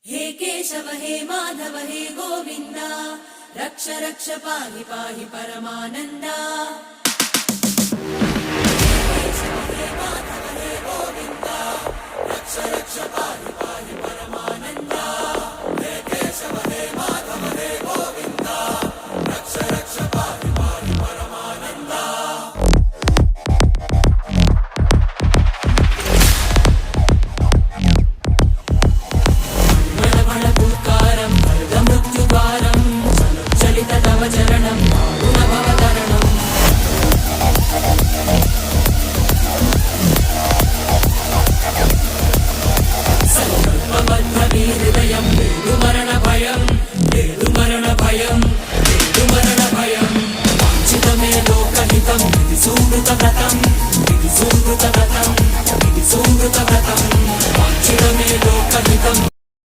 हे केशव हे माधव हे गोविंद रक्ष रक्ष पाहि पाहि परमानंदा। हे केशव हे माधव हे गोविंद रक्ष रक्ष पाहि पाहि परमानंदा। हे केशव हे माधव हे गोविंद रक्ष रक्ष पाहि पाहि परमानंदा। चरणं गुणभवतरणं संकल्पबद्धहृदयं मरणभयं मरणभयं मरणभयं वाञ्छितमे लोकहितं विधि सुकृतव्रतं विधि सुकृतव्रतं विधि सुकृतव्रतं वाञ्छितमे लोकहितं।